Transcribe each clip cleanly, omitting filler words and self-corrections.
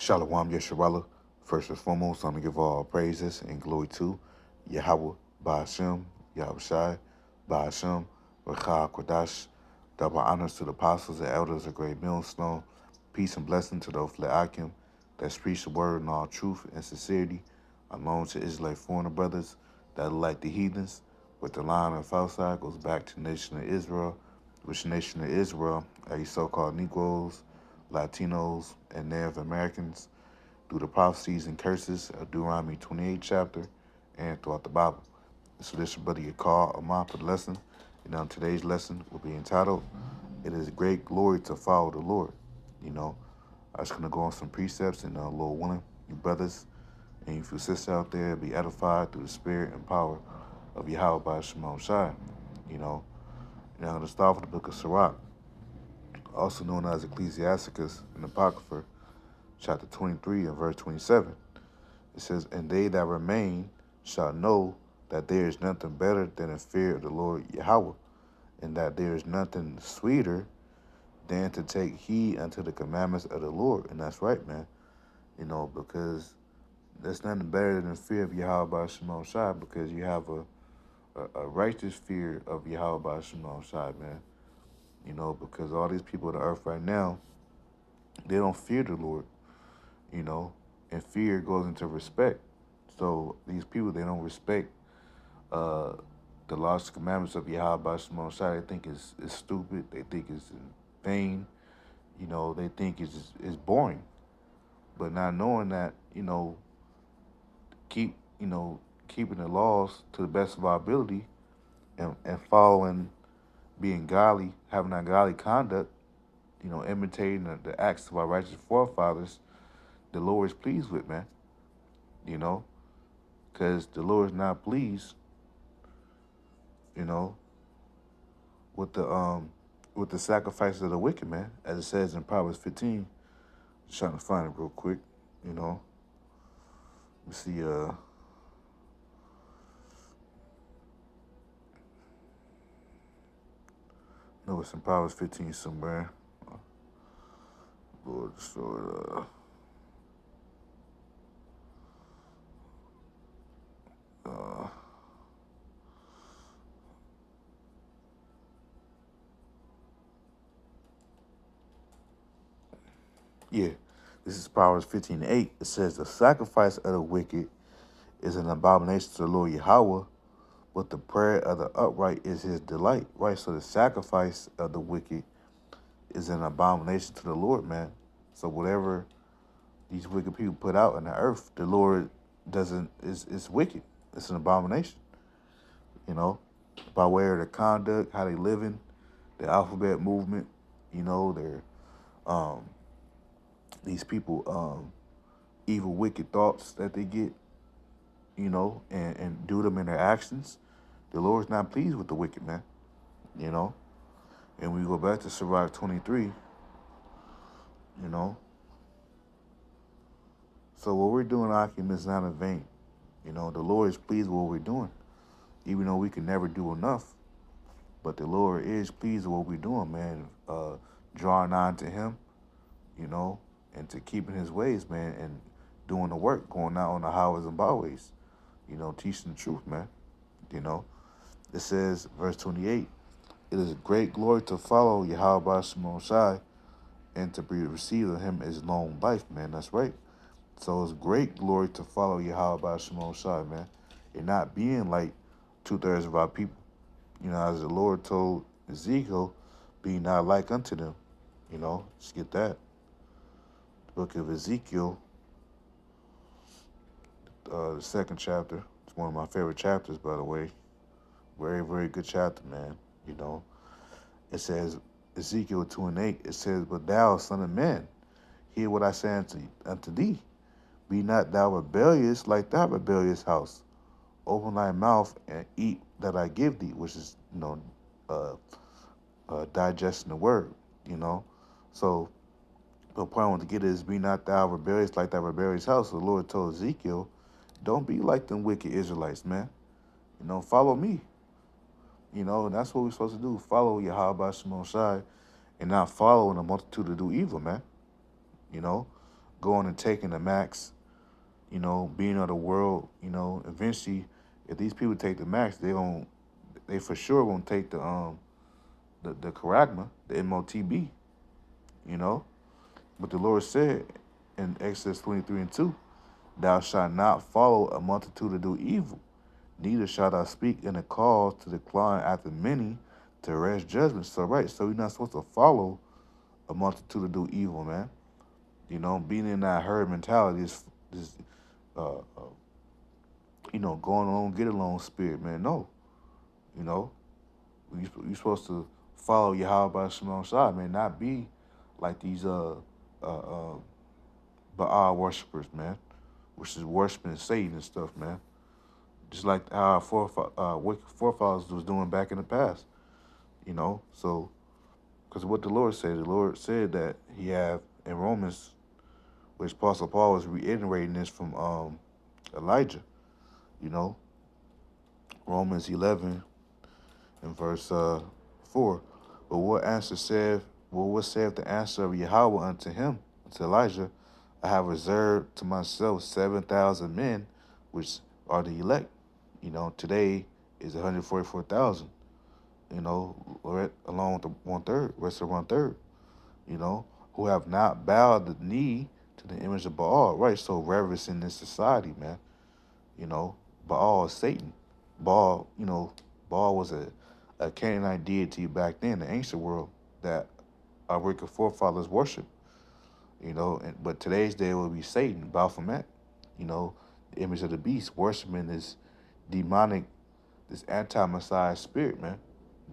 Shalom Yesharala. First and foremost, I'm going to give all praises and glory to Yahweh, Ba'ashem, Yahushai, Ba'ashem, Rechah Kodash. Double honors to the apostles and elders of Great Millstone. Peace and blessing to those Akim that preach the word in all truth and sincerity, along to Israelite foreigner brothers that are like the heathens, with the line of outside goes back to the nation of Israel, which nation of Israel are you so-called Negroes, Latinos, and Native Americans through the prophecies and curses of Deuteronomy 28 chapter and throughout the Bible. So this your buddy Yakar Amar for the lesson. And on today's lesson will be entitled, It is Great Glory to Follow the Lord. I'm just going to go on some precepts and Lord willing, you brothers and you sisters out there be edified through the spirit and power of Yahweh by Shemon Shai. Now I'm going to start with the book of Sirach, also known as Ecclesiasticus and Apocrypha, chapter 23 and verse 27. It says, And they that remain shall know that there is nothing better than the fear of the Lord Yahweh, and that there is nothing sweeter than to take heed unto the commandments of the Lord. And that's right, man. Because there's nothing better than the fear of Yahweh by Shemon Shai, because you have a righteous fear of Yahweh by Shemon Shai, man. Because all these people on the earth right now, they don't fear the Lord, and fear goes into respect. So these people, they don't respect uh, the laws and commandments of Yahweh by Shemon Shai. They think it's stupid. They think it's in vain. They think it's boring. But not knowing that, keep, keeping the laws to the best of our ability and following, being godly, having that godly conduct, imitating the acts of our righteous forefathers, the Lord is pleased with, man. Because the Lord is not pleased, you know, with the sacrifices of the wicked, man, as it says in Proverbs 15. Just trying to find it real quick, Let me see, no, it's in Proverbs 15 somewhere. Lord, so yeah, this is Proverbs 15:8. It says, The sacrifice of the wicked is an abomination to the Lord Yahweh, but the prayer of the upright is his delight, right? So the sacrifice of the wicked is an abomination to the Lord, man. So whatever these wicked people put out in the earth, the Lord doesn't, is wicked. It's an abomination, by way of their conduct, how they living, the alphabet movement, their these people evil wicked thoughts that they get, and do them in their actions. The Lord's not pleased with the wicked, man. And we go back to Sirach 23, you know. So what we're doing, Akim, is not in vain. The Lord is pleased with what we're doing, even though we can never do enough. But the Lord is pleased with what we're doing, man. Drawing on to him, and to keeping his ways, man, and doing the work, going out on the highways and byways, teaching the truth, man. It says, verse 28, It is a great glory to follow Yahweh by Shemon Shai, and to be received of him is long life, man. That's right. So it's great glory to follow Yahweh by Shemon Shai, man. And not being like 2/3 of our people. As the Lord told Ezekiel, be not like unto them. Just get that. The book of Ezekiel, the second chapter. It's one of my favorite chapters, by the way. Very, very good chapter, man. It says, Ezekiel 2:8, it says, But thou, son of man, hear what I say unto thee. Be not thou rebellious like thy rebellious house. Open thy mouth and eat that I give thee, which is, digesting the word, So the point I want to get is, be not thou rebellious like thy rebellious house. So the Lord told Ezekiel, don't be like them wicked Israelites, man. Follow me. And that's what we're supposed to do. Follow Yahweh by Shemon Shai, and not follow in a multitude to do evil, man. going and taking the max, being of the world, eventually, if these people take the max, they for sure won't take the charagma, the MOTB, you know. But the Lord said in Exodus 23:2, thou shalt not follow a multitude to do evil, neither shalt thou speak in a cause to decline after many to arrest judgment. So right, so you're not supposed to follow a multitude to do evil, man. Being in that herd mentality is uh, uh going along, get along spirit, man. No, you know, you're supposed to follow Yahweh by Shimon Shai, man, not be like these uh Baal worshippers, man, which is worshiping Satan and stuff, man. Just like how our wicked forefathers was doing back in the past, So, because what the Lord said that He have in Romans, which Apostle Paul was reiterating this from Elijah, you know, Romans 11 and verse 4. But what saith the answer of Yahweh unto him, unto Elijah? I have reserved to myself 7,000 men, which are the elect. Today is 144,000, along with the one third, rest of 1/3, who have not bowed the knee to the image of Baal. Right, so reverence in this society, man. You know, Baal is Satan. Baal was a Canaanite deity back then, the ancient world, that our wicked forefathers worship. But today's day will be Satan, Baphomet, the image of the beast, worshiping this demonic, this anti-Messiah spirit, man.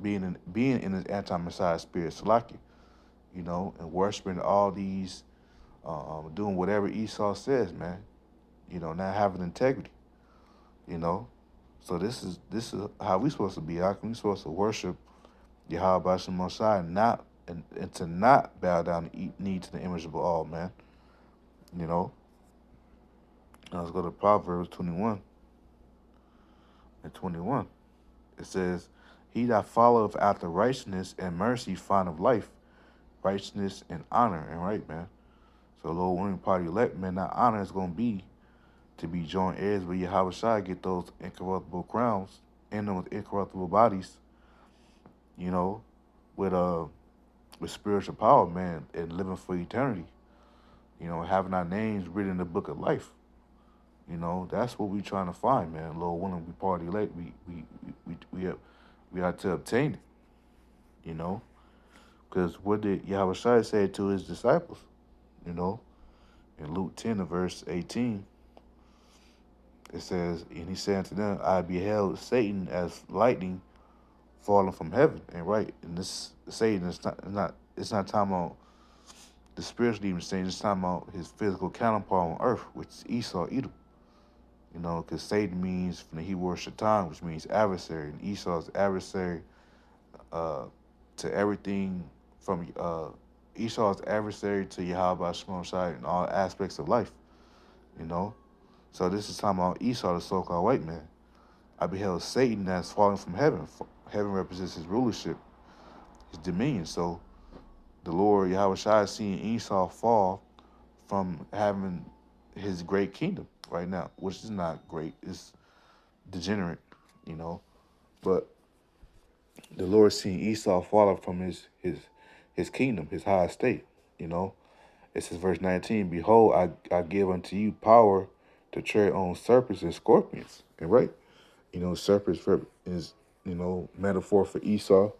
Being in this anti-Messiah spirit, Salaki, and worshiping all these, doing whatever Esau says, man. Not having integrity, you know. So this is how we supposed to be. How can we supposed to worship Yahweh Bashim Mosai and to not bow down and eat knee to the image of all, man. You know. Now let's go to Proverbs 21 and 21. It says, he that followeth after righteousness and mercy findeth life, righteousness and honor and right, man. So Lord winning party elect, man, that honor is gonna be to be joint heirs with Yahweh Shai, get those incorruptible crowns in them with incorruptible bodies, you know, with spiritual power, man, and living for eternity. Having our names written in the book of life. That's what we trying to find, man. Lord willing, we party late. We have to obtain it. Because what did Yahweh Shai say to his disciples? In Luke 10, verse 18, it says, and he said to them, I beheld Satan as lightning falling from heaven. And right, and this Satan is not it's not talking about the spiritual demon Satan, it's talking about his physical counterpart on earth, which is Esau, Edom. Because Satan means from the Hebrew word Shaitan, which means adversary, and Esau's adversary to everything from Esau's adversary to Yahweh Shemon Shai in all aspects of life. So this is talking about Esau, the so-called white man. I beheld Satan that's falling from heaven. Heaven represents his rulership, his dominion. So the Lord Yahweh Shai is seeing Esau fall from having his great kingdom right now, which is not great. It's degenerate, But the Lord seeing Esau falling from his kingdom, his high estate, It says verse 19, behold, I give unto you power to tread on serpents and scorpions. And right, serpents is, metaphor for Esau,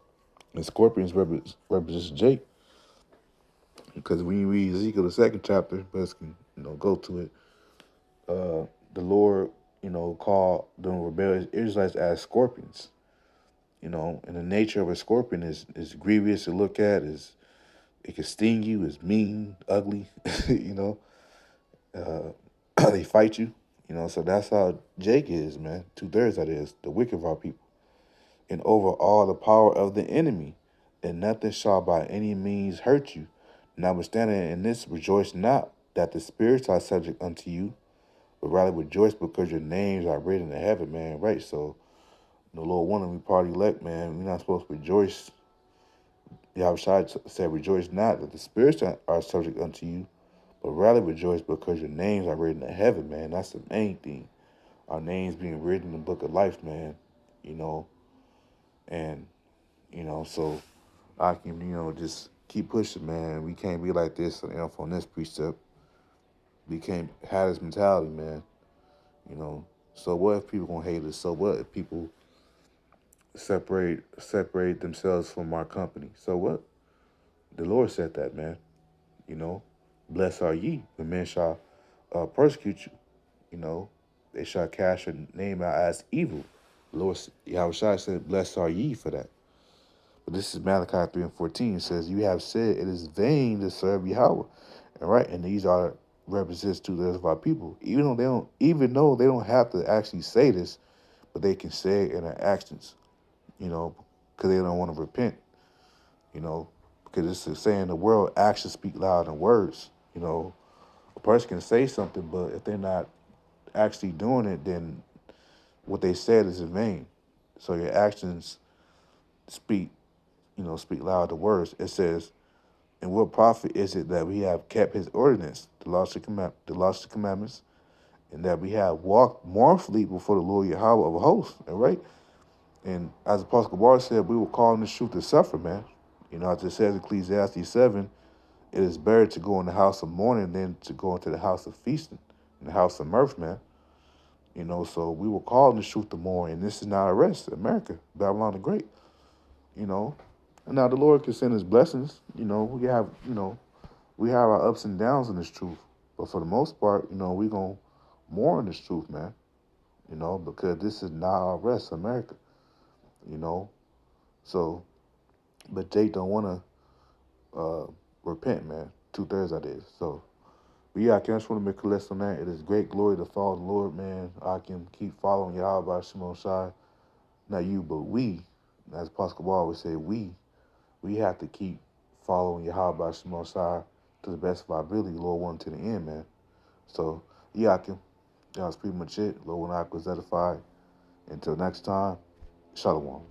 and scorpions represents Jake. Because when you read Ezekiel, the second chapter, but can, go to it, the Lord, called the rebellious Israelites as scorpions. And the nature of a scorpion is grievous to look at, it can sting you, it's mean, ugly, they fight you, so that's how Jake is, man. 2/3 that is, the wicked of our people. And over all the power of the enemy, and nothing shall by any means hurt you. Notwithstanding in this, rejoice not that the spirits are subject unto you, but rather rejoice because your names are written in heaven, man. Right, so the Lord wanted me party elect, man. We're not supposed to rejoice. Yahweh said, rejoice not that the spirits are subject unto you, but rather rejoice because your names are written in heaven, man. That's the main thing. Our names being written in the book of life, man. You know, and so I can, just keep pushing, man. We can't be like this, on this precept. We can't have this mentality, man. You know. So what if people gonna hate us? So what if people separate themselves from our company? So what? The Lord said that, man. You know, blessed are ye when men shall persecute you. You know, they shall cast your name out as evil. The Lord Yahushua said, blessed are ye for that. But this is Malachi 3 and 14. It says, you have said it is vain to serve Yahweh. All right, and these are represents to the rest of our people. Even though they don't have to actually say this, but they can say it in their actions, because they don't want to repent, you know, because it's a saying the world actions speak louder than words. A person can say something, but if they're not actually doing it, then what they said is in vain. So your actions speak, speak louder than words. It says, and what profit is it that we have kept his ordinance, the laws and commandments, and that we have walked mournfully before the Lord Yahweh of hosts, all right? And as Apostle Gabar said, we will call in the truth to suffer, man. As it says in Ecclesiastes 7, it is better to go in the house of mourning than to go into the house of feasting, in the house of mirth, man. So we will call in the truth to mourn, and this is not a rest. America, Babylon the Great, you know. And now the Lord can send his blessings, we have our ups and downs in this truth. But for the most part, we're going to mourn this truth, man, because this is not our rest, America, you know. So, but Jake don't want to repent, man. 2/3 that is. So, but yeah, I just want to make a list on that. It is great glory to follow the Lord, man. I can keep following Yahweh by Shimon Shai. Not you, but we, as Pascal Ball would say, we have to keep following Yahweh by Shimon Shai to the best of our ability, Lord, one to the end, man. So, yeah, I can. That's pretty much it. Lord, when I was edified. Until next time, Shalom.